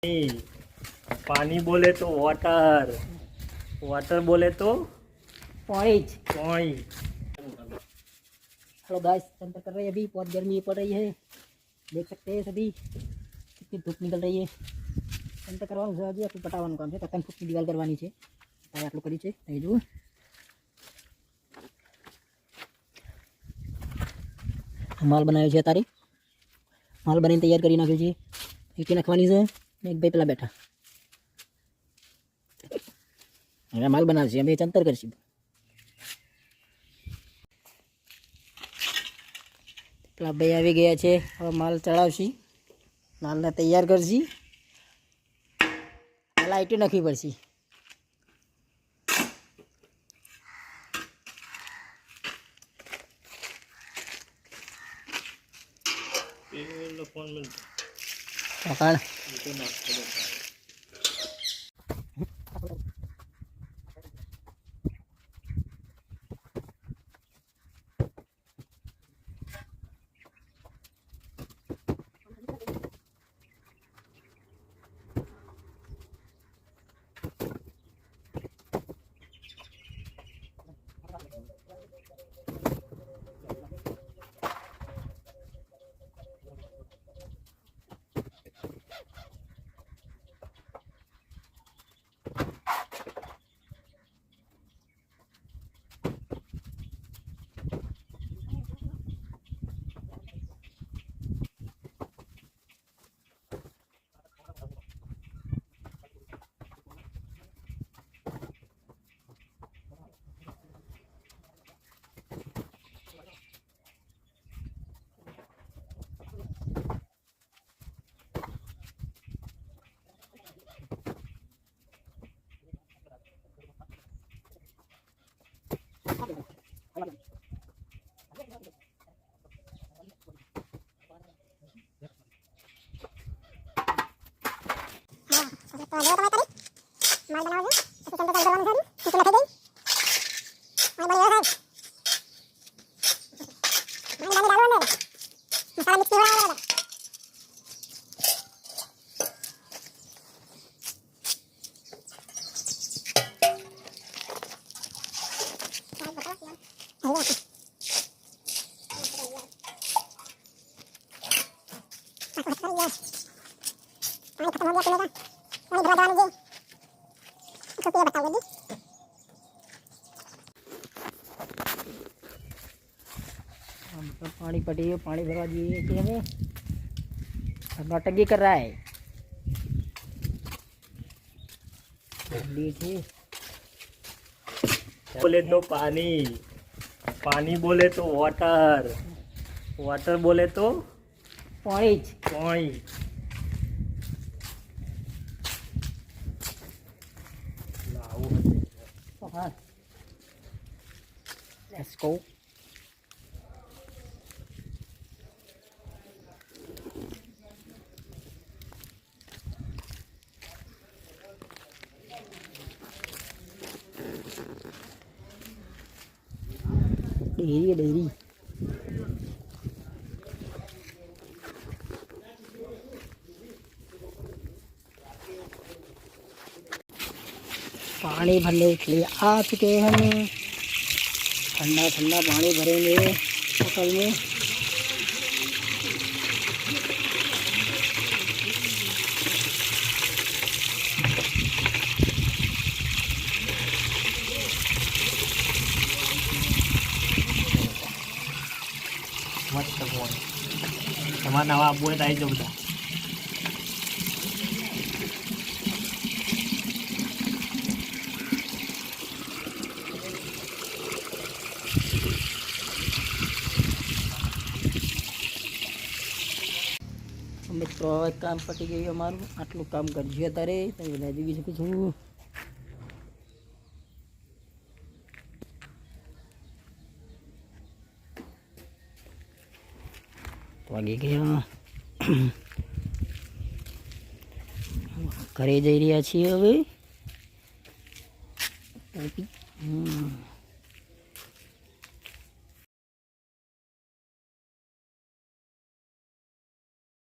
पानी बोले तो वाटर, वाटर बोले तो पानी। पानी। हेलो गाइस, अंतर कर रहे हैं। अभी बहुत गर्मी पड़ रही है, देख सकते हैं सभी कितनी धूप निकल रही है। अंतर करवाने से आगे आपको पटावन काम है, 3 फुट की दीवार करवानी है। ताकि आप लोग करी छे नहीं जो माल बनाव्यो છે તારી माल बनाने तैयार કરી નાખ્યો છે। ઈટી નાખવાની છે ને એક ભાઈ પેલા બેઠા હવે માલ બનાવશે, અમે ચંતર કરશું। પેલા ભાઈ આવી ગયા છે, હવે માલ ચડાવશી, માલને તૈયાર કરશી। પેલા ઈટી નાખવી પડશે। पकड़ माल बनाओगे तो चंदा कर दवाने सारी किस लगे गई माल बनेगा साहब। माल डालो डालो अंदर, मसाला मिक्स हो रहा है। खत्म हो गया पीने का, पानी भरा दवा लीजिए। तो ये बताओ जी, हम पानी पटी है, पानी भरवा दिए कि हमें नौटंकी कर रहा है। देखिए बोले तो पानी, पानी बोले तो वाटर, वाटर बोले तो पानी। पानी। Let's go. डेरी डेरी पानी भरने के लिए आ चुके हैं हम। ठंडा ठंडा पानी भरेंगे बोतल में। मस्त बोल તમારા નવા આબુ હોય તો આવી જાવ બધા। મિત્રો હવે કામ પતી ગયું અમારું, આટલું કામ કરજો અત્યારે તમે બધા જોઈ શકો છો। વાગી ગયા, ઘરે જઈ રહ્યા છીએ હવે।